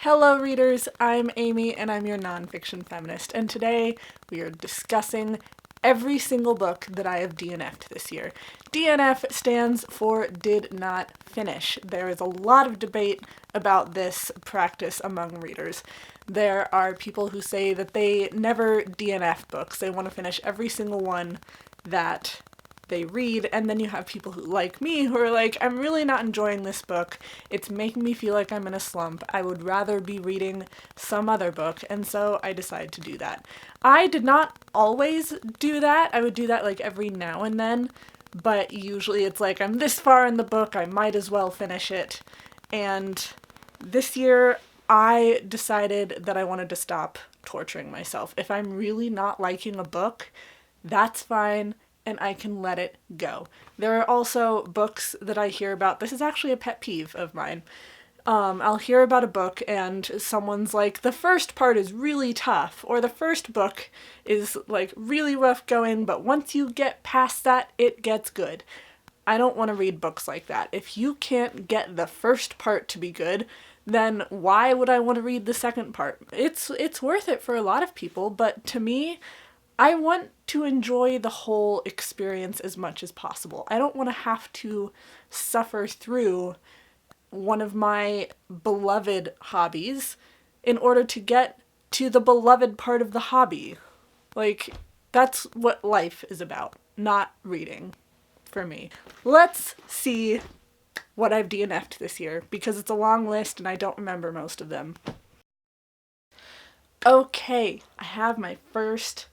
Hello readers, I'm Amy and I'm your nonfiction feminist, and today we are discussing every single book that I have DNF'd this year. DNF stands for did not finish. There is a lot of debate about this practice among readers. There are people who say that they never DNF books. They want to finish every single one that they read, and then you have people who, like me, who are like, I'm really not enjoying this book. It's making me feel like I'm in a slump. I would rather be reading some other book, and so I decide to do that. I did not always do that. I would do that like every now and then, but usually it's like, I'm this far in the book, I might as well finish it. And this year, I decided that I wanted to stop torturing myself. If I'm really not liking a book, that's fine, and I can let it go. There are also books that I hear about. This is actually a pet peeve of mine. I'll hear about a book and someone's like, the first part is really tough, or the first book is like really rough going, but once you get past that, it gets good. I don't want to read books like that. If you can't get the first part to be good, then why would I want to read the second part? It's worth it for a lot of people, but to me, I want to enjoy the whole experience as much as possible. I don't want to have to suffer through one of my beloved hobbies in order to get to the beloved part of the hobby. Like, that's what life is about, not reading, for me. Let's see what I've DNF'd this year, because it's a long list and I don't remember most of them. Okay, I have my first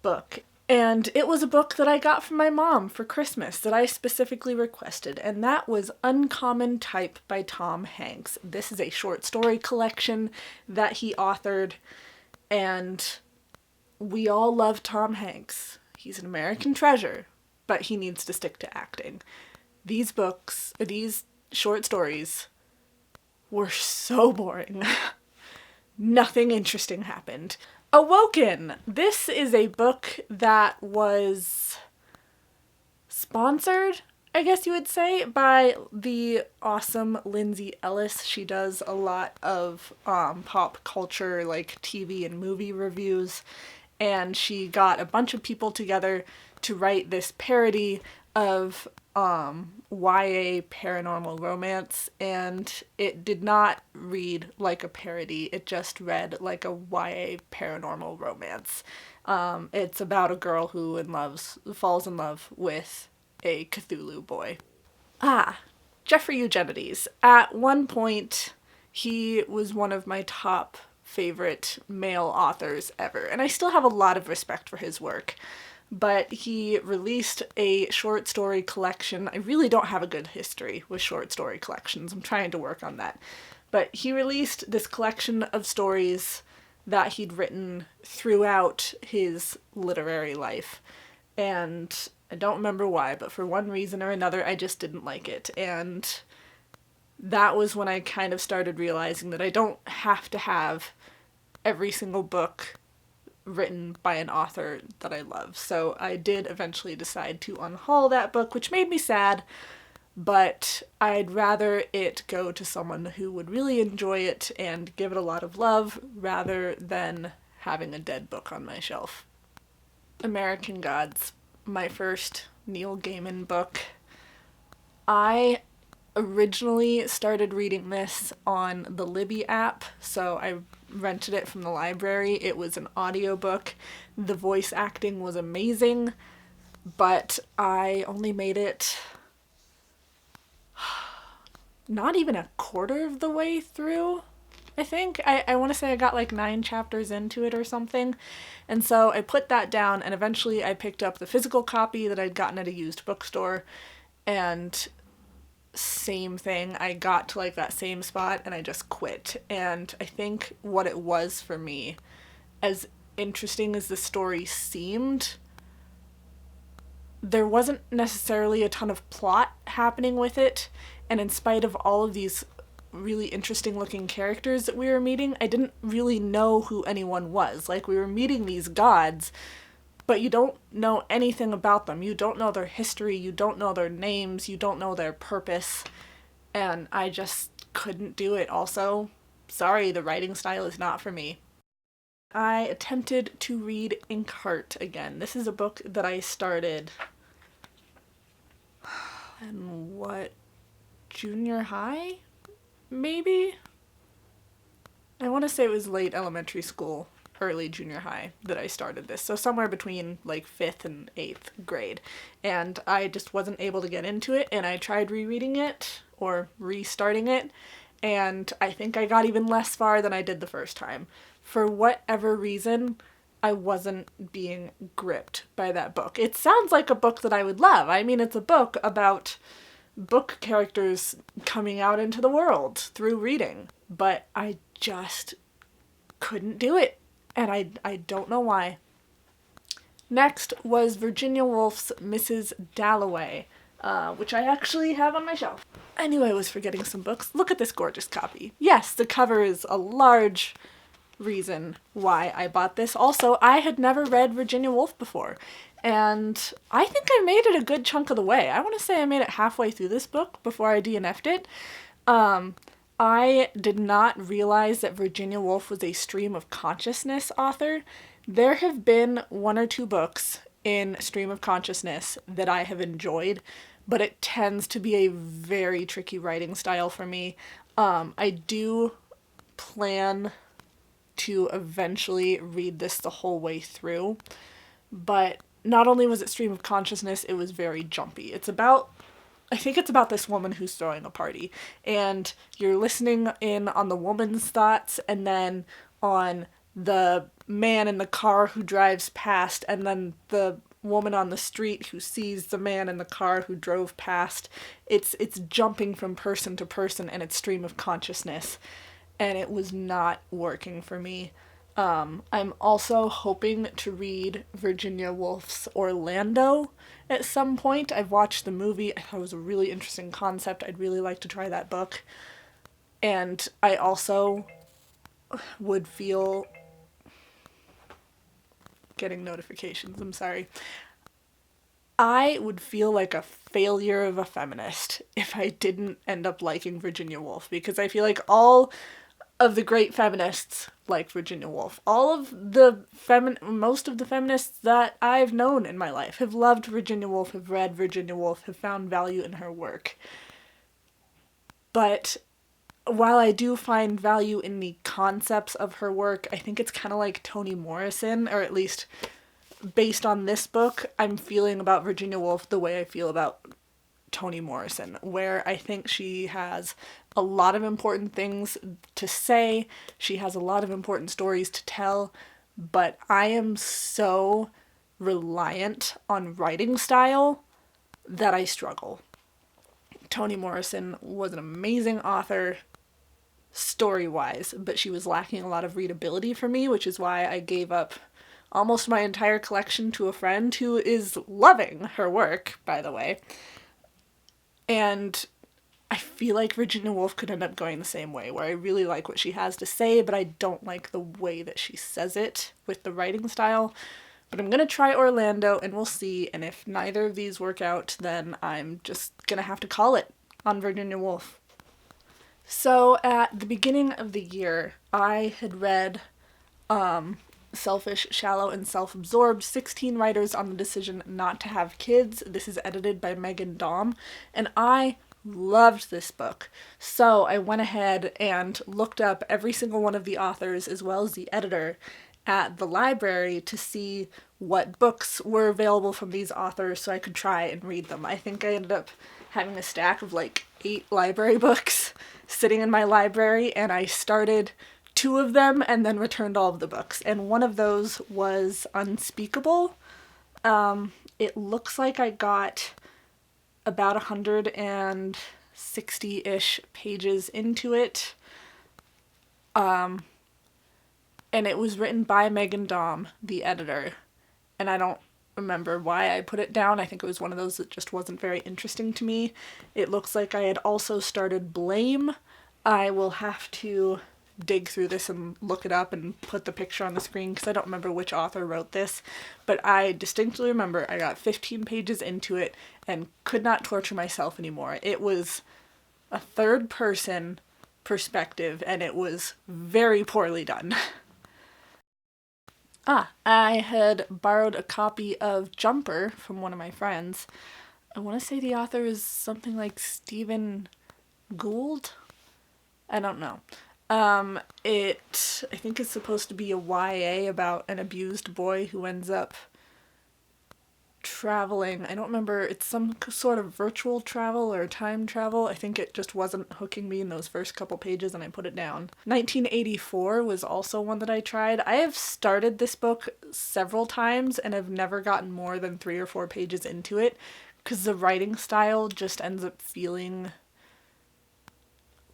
book, and it was a book that I got from my mom for Christmas that I specifically requested, and that was Uncommon Type by Tom Hanks. This is a short story collection that he authored, and we all love Tom Hanks. He's an American treasure, but he needs to stick to acting. These short stories were so boring. Nothing interesting happened. Awoken! This is a book that was sponsored, I guess you would say, by the awesome Lindsay Ellis. She does a lot of pop culture, like TV and movie reviews, and she got a bunch of people together to write this parody of YA paranormal romance, and it did not read like a parody, it just read like a YA paranormal romance. It's about a girl who falls in love with a Cthulhu boy. Jeffrey Eugenides. At one point, he was one of my top favorite male authors ever, and I still have a lot of respect for his work. But he released a short story collection. I really don't have a good history with short story collections. I'm trying to work on that. But he released this collection of stories that he'd written throughout his literary life. And I don't remember why, but for one reason or another, I just didn't like it. And that was when I kind of started realizing that I don't have to have every single book written by an author that I love. So I did eventually decide to unhaul that book, which made me sad, but I'd rather it go to someone who would really enjoy it and give it a lot of love rather than having a dead book on my shelf. American Gods, my first Neil Gaiman book. I originally started reading this on the Libby app, so I rented it from the library. It was an audiobook. The voice acting was amazing, but I only made it not even a quarter of the way through, I think. I want to say I got like 9 chapters into it or something, and so I put that down, and eventually I picked up the physical copy that I'd gotten at a used bookstore, and same thing, I got to like that same spot and I just quit. And I think what it was for me, as interesting as the story seemed, there wasn't necessarily a ton of plot happening with it, and in spite of all of these really interesting looking characters that we were meeting, I didn't really know who anyone was. Like, we were meeting these gods, but you don't know anything about them. You don't know their history, you don't know their names, you don't know their purpose, and I just couldn't do it. Also, sorry, the writing style is not for me. I attempted to read Inkheart again. This is a book that I started in what, junior high? Maybe? I want to say it was late elementary school, early junior high that I started this. So somewhere between like 5th and 8th grade. And I just wasn't able to get into it, and I tried rereading it or restarting it, and I think I got even less far than I did the first time. For whatever reason, I wasn't being gripped by that book. It sounds like a book that I would love. I mean, it's a book about book characters coming out into the world through reading, but I just couldn't do it, and I don't know why. Next was Virginia Woolf's Mrs. Dalloway, which I actually have on my shelf. I knew I was forgetting some books. Look at this gorgeous copy. Yes, the cover is a large reason why I bought this. Also, I had never read Virginia Woolf before, and I think I made it a good chunk of the way. I want to say I made it halfway through this book before I DNF'd it. I did not realize that Virginia Woolf was a stream of consciousness author. There have been 1 or 2 books in stream of consciousness that I have enjoyed, but it tends to be a very tricky writing style for me. I do plan to eventually read this the whole way through, but not only was it stream of consciousness, it was very jumpy. I think it's about this woman who's throwing a party, and you're listening in on the woman's thoughts, and then on the man in the car who drives past, and then the woman on the street who sees the man in the car who drove past. It's jumping from person to person, and it's stream of consciousness, and it was not working for me. I'm also hoping to read Virginia Woolf's Orlando at some point. I've watched the movie. I thought it was a really interesting concept. I'd really like to try that book. And I also would feel... Getting notifications, I'm sorry. I would feel like a failure of a feminist if I didn't end up liking Virginia Woolf, because I feel like all of the great feminists like Virginia Woolf. Most of the feminists that I've known in my life have loved Virginia Woolf, have read Virginia Woolf, have found value in her work. But while I do find value in the concepts of her work, I think it's kind of like Toni Morrison, or at least based on this book, I'm feeling about Virginia Woolf the way I feel about Toni Morrison, where I think she has a lot of important things to say, she has a lot of important stories to tell, but I am so reliant on writing style that I struggle. Toni Morrison was an amazing author, story-wise, but she was lacking a lot of readability for me, which is why I gave up almost my entire collection to a friend who is loving her work, by the way. And I feel like Virginia Woolf could end up going the same way, where I really like what she has to say, but I don't like the way that she says it with the writing style. But I'm gonna try Orlando, and we'll see, and if neither of these work out, then I'm just gonna have to call it on Virginia Woolf. So at the beginning of the year, I had read Selfish, Shallow, and Self-Absorbed, 16 Writers on the Decision Not to Have Kids. This is edited by Megan Daum, and I loved this book. So I went ahead and looked up every single one of the authors as well as the editor at the library to see what books were available from these authors so I could try and read them. I think I ended up having a stack of like 8 library books sitting in my library, and I started 2 of them and then returned all of the books. And one of those was Unspeakable. It looks like I got about 160-ish pages into it. And it was written by Megan Daum, the editor. And I don't remember why I put it down. I think it was one of those that just wasn't very interesting to me. It looks like I had also started Blame. I will have to dig through this and look it up and put the picture on the screen because I don't remember which author wrote this, but I distinctly remember I got 15 pages into it and could not torture myself anymore. It was a third person perspective, and it was very poorly done. I had borrowed a copy of Jumper from one of my friends. I want to say the author is something like Stephen Gould? I don't know. I think it's supposed to be a YA about an abused boy who ends up traveling. I don't remember, it's some sort of virtual travel or time travel. I think it just wasn't hooking me in those first couple pages and I put it down. 1984 was also one that I tried. I have started this book several times and have never gotten more than 3 or 4 pages into it because the writing style just ends up feeling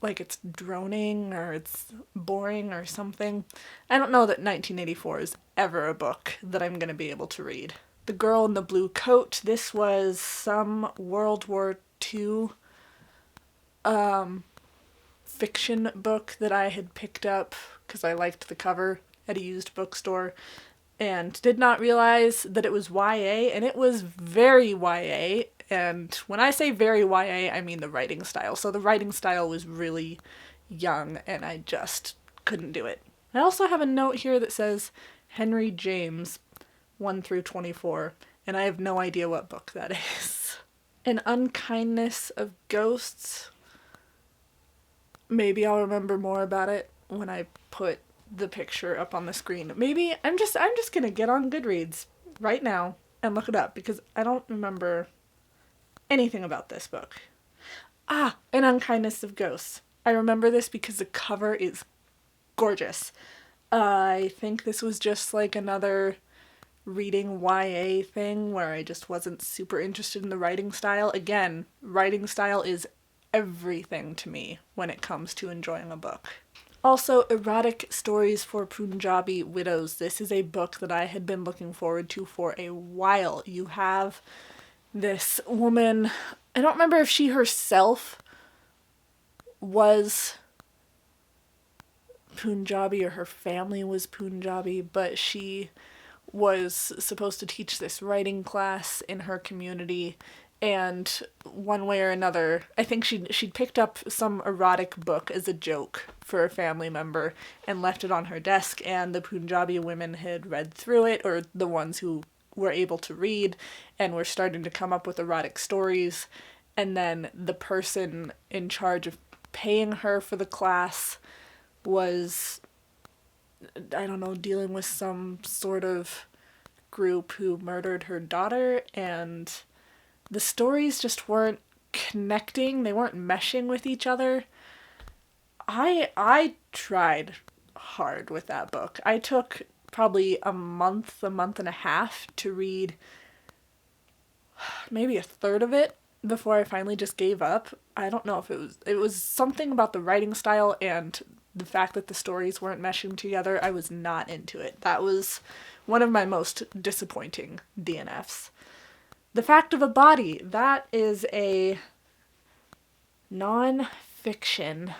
like it's droning or it's boring or something. I don't know that 1984 is ever a book that I'm going to be able to read. The Girl in the Blue Coat. This was some World War II fiction book that I had picked up because I liked the cover at a used bookstore and did not realize that it was YA, and it was very YA. And when I say very YA, I mean the writing style. So the writing style was really young and I just couldn't do it. I also have a note here that says Henry James 1 through 24, and I have no idea what book that is. An Unkindness of Ghosts. Maybe I'll remember more about it when I put the picture up on the screen. Maybe I'm just gonna get on Goodreads right now and look it up because I don't remember anything about this book. An Unkindness of Ghosts. I remember this because the cover is gorgeous. I think this was just like another reading YA thing where I just wasn't super interested in the writing style. Again, writing style is everything to me when it comes to enjoying a book. Also, Erotic Stories for Punjabi Widows. This is a book that I had been looking forward to for a while. You have this woman, I don't remember if she herself was Punjabi or her family was Punjabi, but she was supposed to teach this writing class in her community, and one way or another, I think she'd picked up some erotic book as a joke for a family member and left it on her desk, and the Punjabi women had read through it, or the ones who were able to read, and were starting to come up with erotic stories, and then the person in charge of paying her for the class was, I don't know, dealing with some sort of group who murdered her daughter, and the stories just weren't connecting. They weren't meshing with each other. I tried hard with that book. I took probably a month and a half to read maybe a third of it before I finally just gave up. I don't know if it was something about the writing style and the fact that the stories weren't meshing together. I was not into it. That was one of my most disappointing DNFs. The Fact of a Body. That is a non-fiction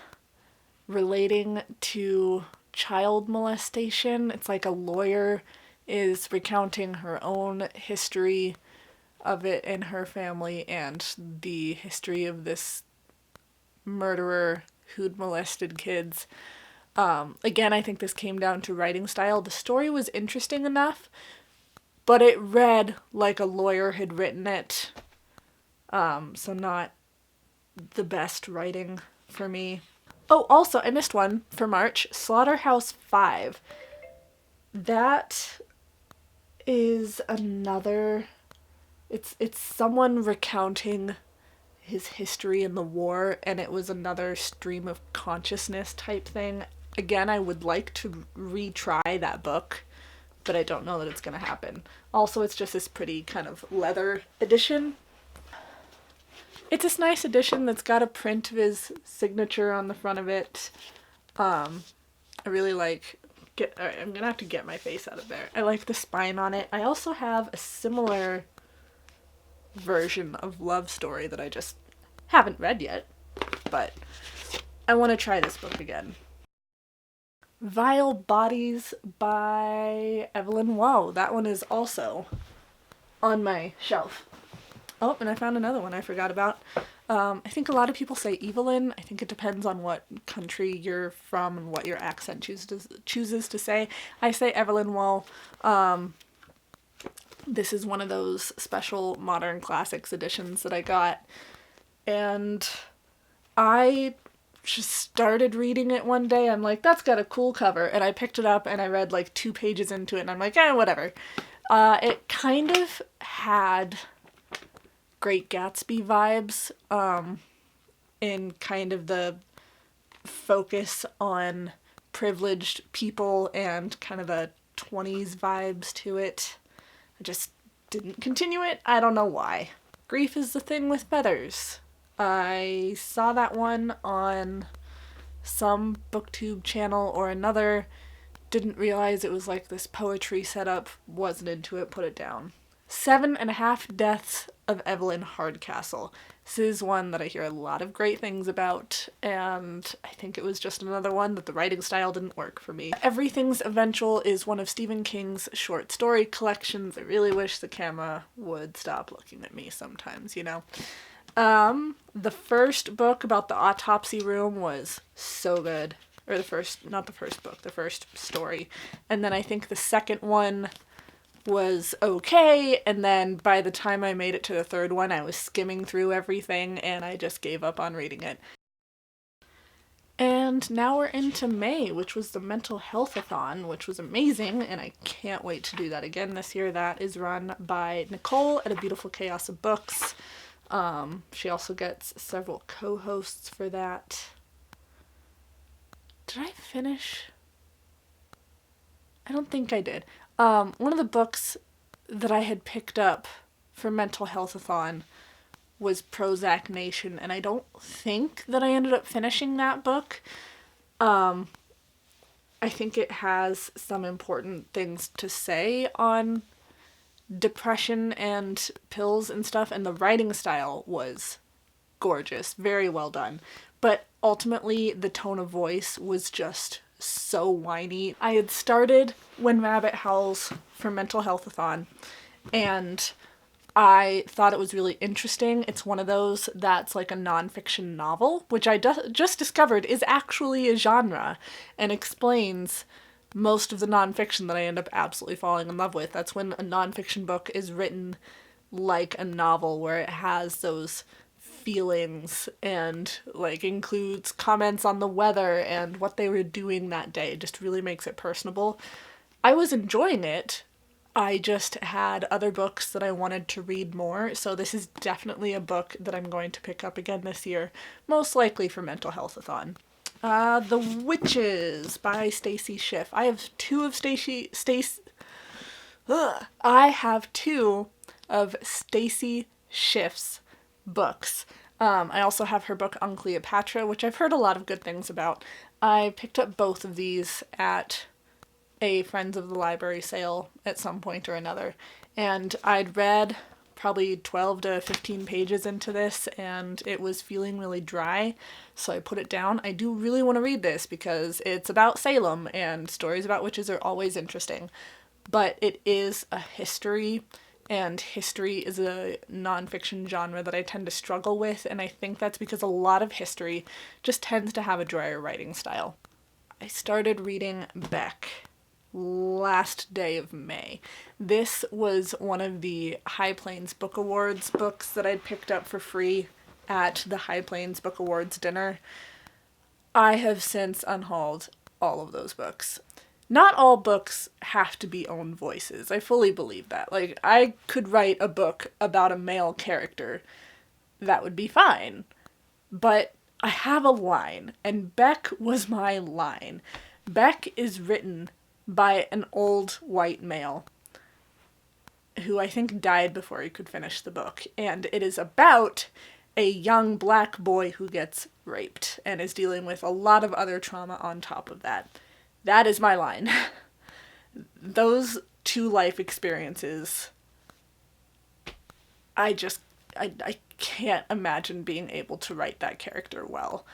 relating to child molestation. It's like a lawyer is recounting her own history of it in her family and the history of this murderer who'd molested kids. Again, I think this came down to writing style. The story was interesting enough, but it read like a lawyer had written it. So not the best writing for me. Oh, also, I missed one for March. Slaughterhouse-5. That is another... It's someone recounting his history in the war, and it was another stream of consciousness type thing. Again, I would like to retry that book, but I don't know that it's going to happen. Also, it's just this pretty kind of leather edition. It's this nice edition that's got a print of his signature on the front of it. I really like... I'm going to have to get my face out of there. I like the spine on it. I also have a similar version of Love Story that I just haven't read yet, but I want to try this book again. Vile Bodies by Evelyn Waugh. That one is also on my shelf. Oh, and I found another one I forgot about. I think a lot of people say Evelyn. I think it depends on what country you're from and what your accent chooses to say. I say Evelyn Waugh. This is one of those special Modern Classics editions that I got. And I just started reading it one day. I'm like, that's got a cool cover. And I picked it up and I read like 2 pages into it and I'm like, whatever. It kind of had Great Gatsby vibes, in kind of the focus on privileged people and kind of the 20s vibes to it. I just didn't continue it. I don't know why. Grief is the Thing with Feathers. I saw that one on some booktube channel or another. Didn't realize it was like this poetry setup. Wasn't into it. Put it down. 7.5 Deaths of Evelyn Hardcastle. This is one that I hear a lot of great things about, and I think it was just another one that the writing style didn't work for me. Everything's Eventual is one of Stephen King's short story collections. I really wish the camera would stop looking at me sometimes, you know. The first book about the autopsy room was so good. Or not the first book, the first story. And then I think the second one was okay, and then by the time I made it to the third one, I was skimming through everything, and I just gave up on reading it. And now we're into May, which was the mental health-a-thon, which was amazing, and I can't wait to do that again this year. That is run by Nicole at A Beautiful Chaos of Books. She also gets several co-hosts for that. Did I finish? I don't think I did. One of the books that I had picked up for Mental Health-a-thon was Prozac Nation, and I don't think that I ended up finishing that book. I think it has some important things to say on depression and pills and stuff, and the writing style was gorgeous, very well done. But ultimately, the tone of voice was just so whiny. I had started When Rabbit Howls for Mental Health-a-thon, and I thought it was really interesting. It's one of those that's like a nonfiction novel, which I just discovered is actually a genre and explains most of the nonfiction that I end up absolutely falling in love with. That's when a nonfiction book is written like a novel, where it has those feelings and like includes comments on the weather and what they were doing that day. It just really makes it personable. I was enjoying it. I just had other books that I wanted to read more, so this is definitely a book that I'm going to pick up again this year, most likely for Mental Health-a-thon. The Witches by Stacy Schiff. I have two of Stacy Schiff's books. I also have her book on Cleopatra, which I've heard a lot of good things about. I picked up both of these at a Friends of the Library sale at some point or another, and I'd read probably 12 to 15 pages into this, and it was feeling really dry, so I put it down. I do really want to read this because it's about Salem, and stories about witches are always interesting, but it is a history, and history is a nonfiction genre that I tend to struggle with, and I think that's because a lot of history just tends to have a drier writing style. I started reading Beck last day of May. This was one of the High Plains Book Awards books that I'd picked up for free at the High Plains Book Awards dinner. I have since unhauled all of those books. Not all books have to be own voices. I fully believe that. Like, I could write a book about a male character. That would be fine. But I have a line, and Beck was my line. Beck is written by an old white male who I think died before he could finish the book, and it is about a young black boy who gets raped and is dealing with a lot of other trauma on top of that. That is my line. Those two life experiences, I can't imagine being able to write that character well.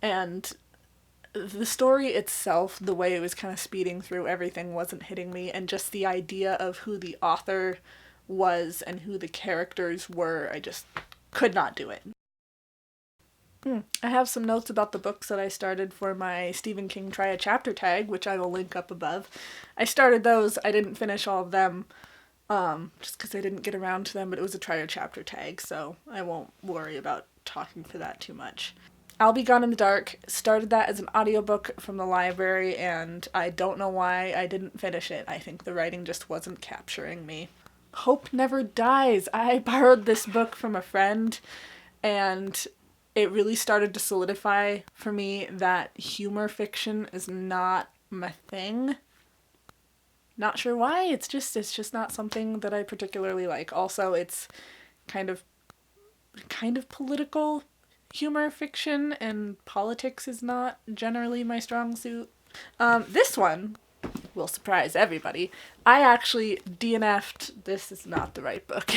And the story itself, the way it was kind of speeding through everything, wasn't hitting me, and just the idea of who the author was and who the characters were, I just could not do it. I have some notes about the books that I started for my Stephen King Try a Chapter tag, which I will link up above. I started those. I didn't finish all of them, just because I didn't get around to them, but it was a Try a Chapter tag, so I won't worry about talking for that too much. I'll Be Gone in the Dark, started that as an audiobook from the library, and I don't know why I didn't finish it. I think the writing just wasn't capturing me. Hope Never Dies. I borrowed this book from a friend, and it really started to solidify for me that humor fiction is not my thing. Not sure why. It's just not something that I particularly like. Also, it's kind of political humor fiction, and politics is not generally my strong suit. This one will surprise everybody. I actually DNF'd. This is not the right book.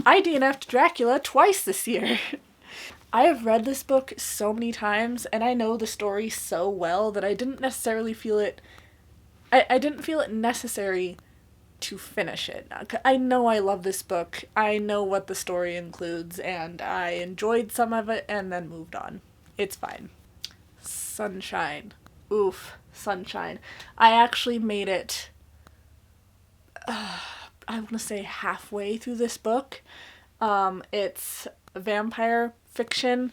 I DNF'd Dracula twice this year. I have read this book so many times, and I know the story so well that I didn't necessarily feel it. I didn't feel it necessary to finish it. I know I love this book. I know what the story includes, and I enjoyed some of it and then moved on. It's fine. Sunshine. Oof, Sunshine. I actually made it, I want to say halfway through this book. It's vampire fiction.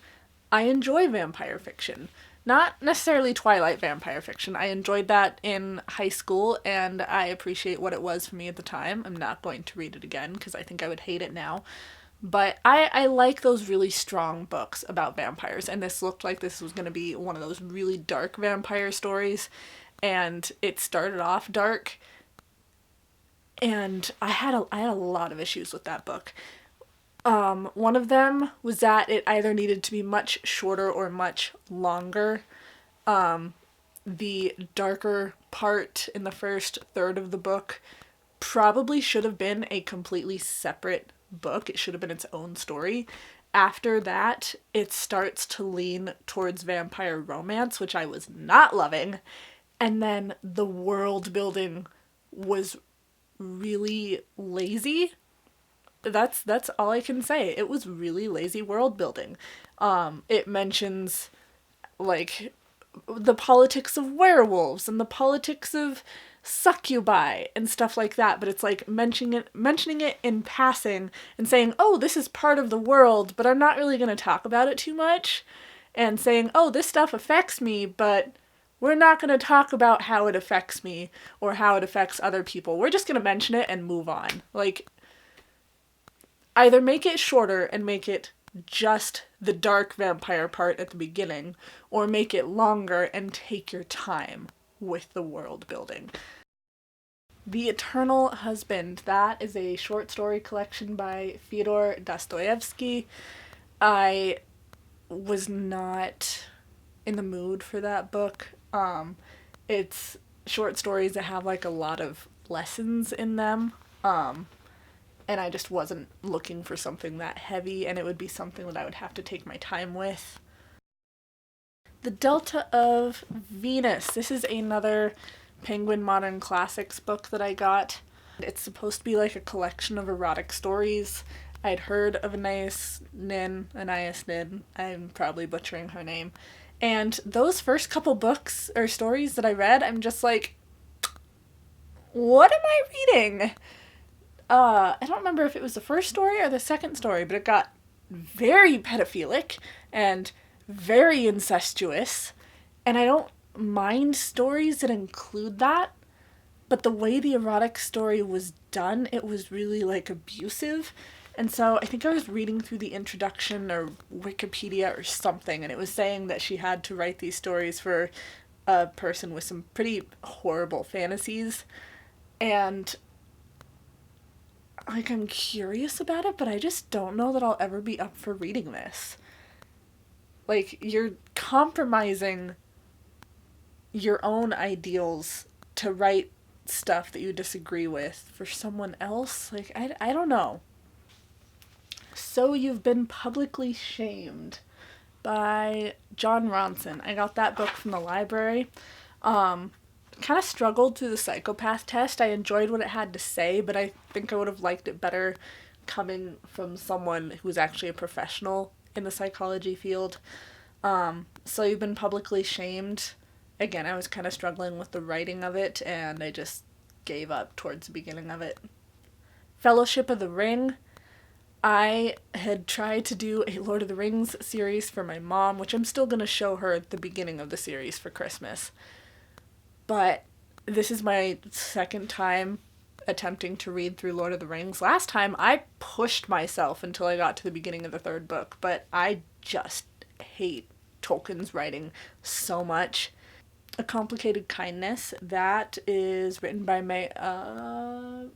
I enjoy vampire fiction. Not necessarily Twilight vampire fiction. I enjoyed that in high school, and I appreciate what it was for me at the time. I'm not going to read it again, because I think I would hate it now. But I like those really strong books about vampires, and this looked like this was going to be one of those really dark vampire stories, and it started off dark, and I had a lot of issues with that book. One of them was that it either needed to be much shorter or much longer. The darker part in the first third of the book probably should have been a completely separate book. It should have been its own story. After that, it starts to lean towards vampire romance, which I was not loving. And then the world building was really lazy. That's all I can say. It was really lazy world building. It mentions like the politics of werewolves and the politics of succubi and stuff like that, but it's like mentioning it in passing and saying, "Oh, this is part of the world, but I'm not really going to talk about it too much." And saying, "Oh, this stuff affects me, but we're not going to talk about how it affects me or how it affects other people. We're just going to mention it and move on." Like, either make it shorter and make it just the dark vampire part at the beginning, or make it longer and take your time with the world building. The Eternal Husband. That is a short story collection by Fyodor Dostoevsky. I was not in the mood for that book. It's short stories that have like a lot of lessons in them. And I just wasn't looking for something that heavy, and it would be something that I would have to take my time with. The Delta of Venus. This is another Penguin Modern Classics book that I got. It's supposed to be like a collection of erotic stories. I'd heard of Anais Nin, I'm probably butchering her name. And those first couple books or stories that I read, I'm just like, what am I reading? I don't remember if it was the first story or the second story, but it got very pedophilic and very incestuous, and I don't mind stories that include that, but the way the erotic story was done, it was really, like, abusive, and so I think I was reading through the introduction or Wikipedia or something, and it was saying that she had to write these stories for a person with some pretty horrible fantasies, and like, I'm curious about it, but I just don't know that I'll ever be up for reading this. Like, you're compromising your own ideals to write stuff that you disagree with for someone else. Like, I don't know. So You've Been Publicly Shamed by John Ronson. I got that book from the library. Kind of struggled through the psychopath test. I enjoyed what it had to say, but I think I would have liked it better coming from someone who was actually a professional in the psychology field. So you've been publicly shamed. Again, I was kind of struggling with the writing of it, and I just gave up towards the beginning of it. Fellowship of the Ring. I had tried to do a Lord of the Rings series for my mom, which I'm still going to show her at the beginning of the series for Christmas. But this is my second time attempting to read through Lord of the Rings. Last time I pushed myself until I got to the beginning of the third book, but I just hate Tolkien's writing so much. A Complicated Kindness, that is written by Miriam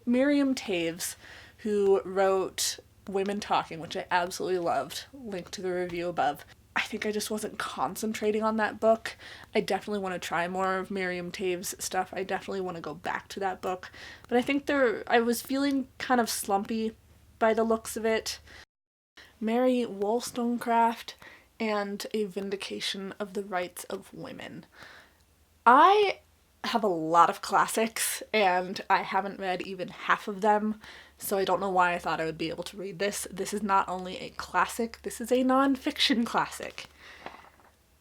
Taves, who wrote Women Talking, which I absolutely loved. Link to the review above. I think I just wasn't concentrating on that book. I definitely want to try more of Miriam Taves' stuff. I definitely want to go back to that book. But I think I was feeling kind of slumpy by the looks of it. Mary Wollstonecraft and A Vindication of the Rights of Women. I have a lot of classics, and I haven't read even half of them, so I don't know why I thought I would be able to read this. This is not only a classic, this is a nonfiction classic.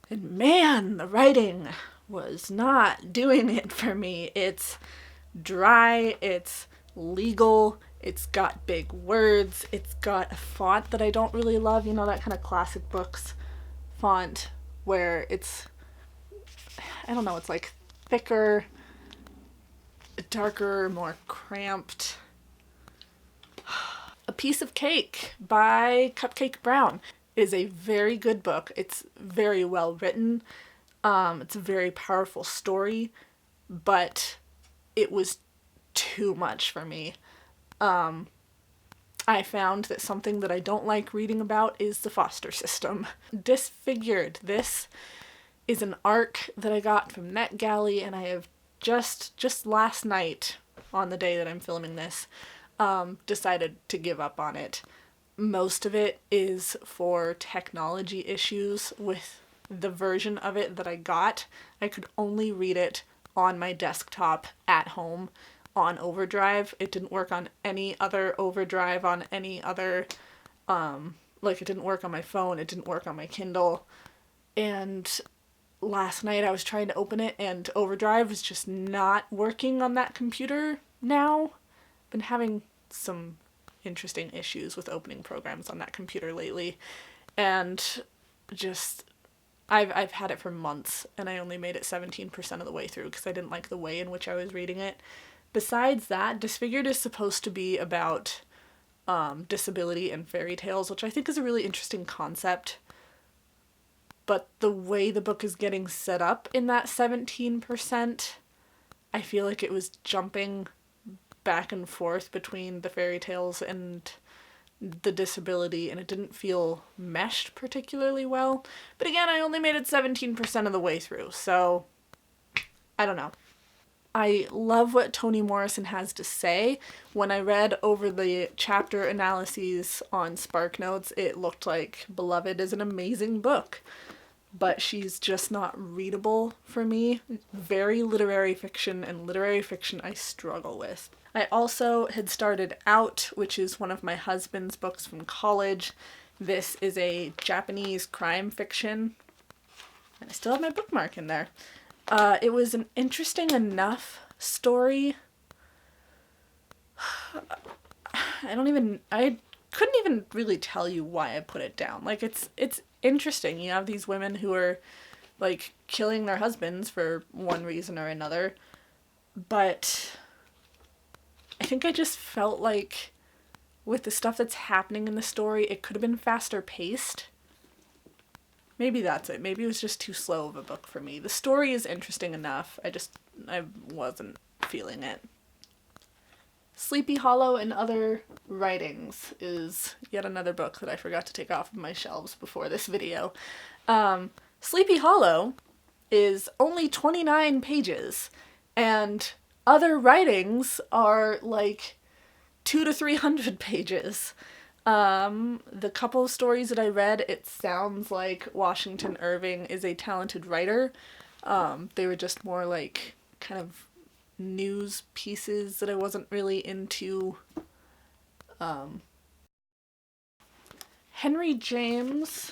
And man, the writing was not doing it for me. It's dry, it's legal, it's got big words, it's got a font that I don't really love, you know, that kind of classic books font where it's, I don't know, it's like thicker, darker, more cramped. A Piece of Cake by Cupcake Brown is a very good book. It's very well written. It's a very powerful story, but it was too much for me. I found that something that I don't like reading about is the foster system. Disfigured. This is an arc that I got from NetGalley, and I have just last night, on the day that I'm filming this, decided to give up on it. Most of it is for technology issues with the version of it that I got. I could only read it on my desktop at home on Overdrive. It didn't work on any other Overdrive, on any other, it didn't work on my phone, it didn't work on my Kindle. And last night I was trying to open it, and Overdrive was just not working on that computer now. Been having some interesting issues with opening programs on that computer lately, and just I've had it for months, and I only made it 17% of the way through because I didn't like the way in which I was reading it. Besides that, Disfigured is supposed to be about disability and fairy tales, which I think is a really interesting concept. But the way the book is getting set up in that 17%, I feel like it was jumping back and forth between the fairy tales and the disability, and it didn't feel meshed particularly well. But again, I only made it 17% of the way through, so I don't know. I love what Toni Morrison has to say. When I read over the chapter analyses on SparkNotes, it looked like Beloved is an amazing book, but she's just not readable for me. Very literary fiction, and literary fiction I struggle with. I also had started Out, which is one of my husband's books from college. This is a Japanese crime fiction, and I still have my bookmark in there. It was an interesting enough story. I couldn't even really tell you why I put it down. Like, it's interesting. You have these women who are, like, killing their husbands for one reason or another, but I think I just felt like with the stuff that's happening in the story, it could have been faster paced. Maybe that's it. Maybe it was just too slow of a book for me. The story is interesting enough. I wasn't feeling it. Sleepy Hollow and Other Writings is yet another book that I forgot to take off of my shelves before this video. Sleepy Hollow is only 29 pages, and Other Writings are like 200 to 300 pages. The couple of stories that I read, it sounds like Washington Irving is a talented writer. They were just more like kind of news pieces that I wasn't really into. Henry James,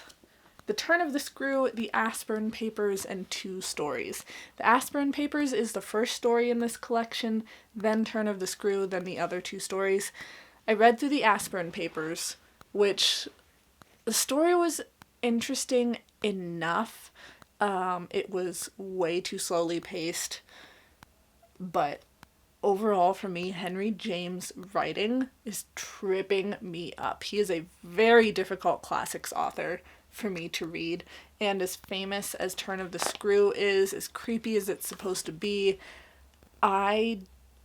The Turn of the Screw, The Aspirin Papers, and Two Stories. The Aspirin Papers is the first story in this collection, then Turn of the Screw, then the other two stories. I read through The Aspirin Papers, which the story was interesting enough. It was way too slowly paced, but overall for me, Henry James' writing is tripping me up. He is a very difficult classics author for me to read, and as famous as Turn of the Screw is, as creepy as it's supposed to be, I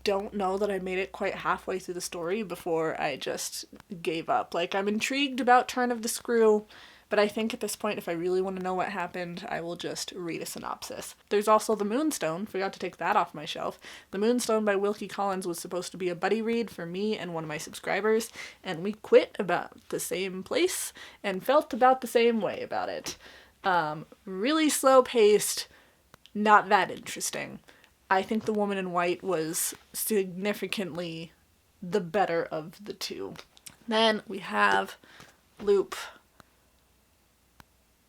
don't know that I made it quite halfway through the story before I just gave up. Like, I'm intrigued about Turn of the Screw, but I think at this point, if I really want to know what happened, I will just read a synopsis. There's also The Moonstone. Forgot to take that off my shelf. The Moonstone by Wilkie Collins was supposed to be a buddy read for me and one of my subscribers, and we quit about the same place and felt about the same way about it. Really slow-paced, not that interesting. I think The Woman in White was significantly the better of the two. Then we have Loop.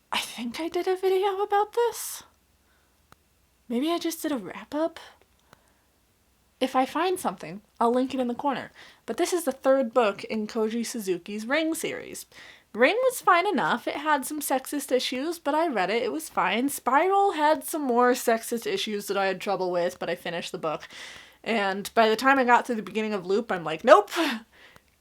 I think I did a video about this. Maybe I just did a wrap-up. If I find something, I'll link it in the corner. But this is the third book in Koji Suzuki's Ring series. Ring was fine enough. It had some sexist issues, but I read it. It was fine. Spiral had some more sexist issues that I had trouble with, but I finished the book. And by the time I got to the beginning of Loop, I'm like, nope!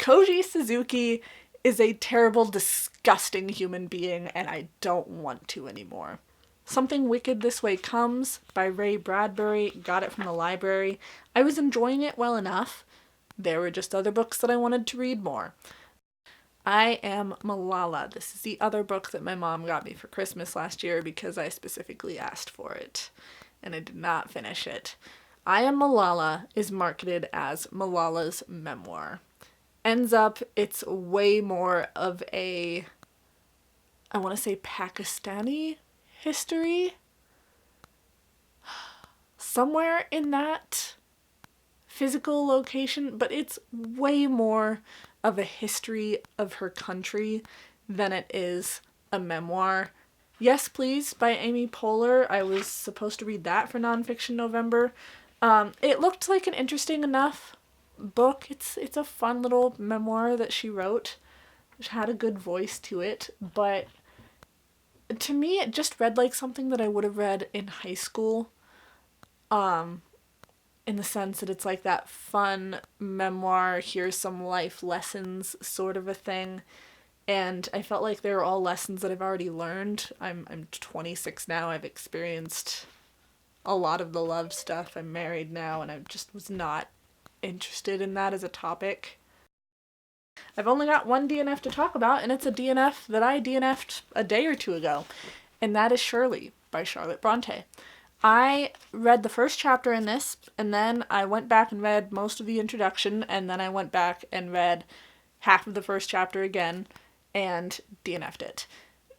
Koji Suzuki is a terrible, disgusting human being, and I don't want to anymore. Something Wicked This Way Comes by Ray Bradbury. Got it from the library. I was enjoying it well enough. There were just other books that I wanted to read more. I Am Malala. This is the other book that my mom got me for Christmas last year because I specifically asked for it, and I did not finish it. I Am Malala is marketed as Malala's memoir. Ends up, it's way more of a, I want to say Pakistani history. Somewhere in that physical location, but it's way more of a history of her country than it is a memoir. Yes, Please by Amy Poehler. I was supposed to read that for Nonfiction November. It looked like an interesting enough book. It's a fun little memoir that she wrote, which had a good voice to it, but to me it just read like something that I would have read in high school, in the sense that it's like that fun memoir, here's some life lessons sort of a thing, and I felt like they were all lessons that I've already learned. I'm 26 now, I've experienced a lot of the love stuff, I'm married now, and I just was not interested in that as a topic. I've only got one DNF to talk about, and it's a DNF that I DNF'd a day or two ago, and that is Shirley by Charlotte Bronte. I read the first chapter in this, and then I went back and read most of the introduction, and then I went back and read half of the first chapter again, and DNF'd it.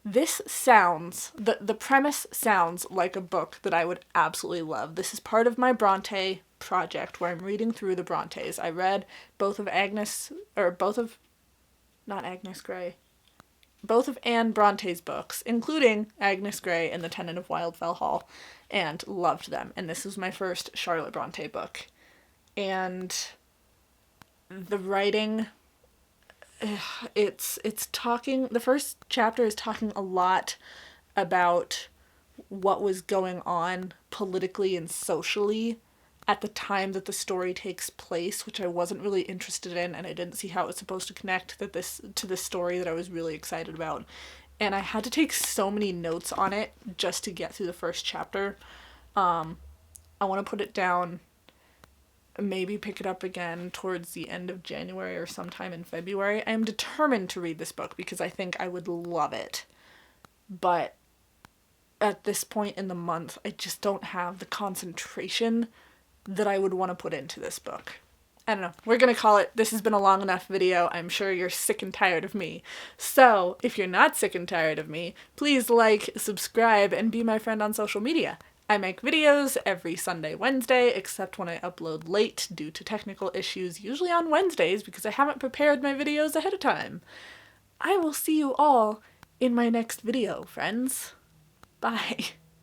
This sounds, the premise sounds like a book that I would absolutely love. This is part of my Bronte project where I'm reading through the Brontes. I read both of Anne Bronte's books, including Agnes Grey and The Tenant of Wildfell Hall, and loved them. And this was my first Charlotte Bronte book. And the writing, it's talking, the first chapter is talking a lot about what was going on politically and socially at the time that the story takes place, which I wasn't really interested in, and I didn't see how it was supposed to connect to this story that I was really excited about. And I had to take so many notes on it just to get through the first chapter. I want to put it down, maybe pick it up again towards the end of January or sometime in February. I am determined to read this book because I think I would love it. But at this point in the month, I just don't have the concentration that I would want to put into this book. I don't know. We're going to call it, this has been a long enough video. I'm sure you're sick and tired of me. So, if you're not sick and tired of me, please like, subscribe, and be my friend on social media. I make videos every Sunday, Wednesday, except when I upload late due to technical issues, usually on Wednesdays because I haven't prepared my videos ahead of time. I will see you all in my next video, friends. Bye.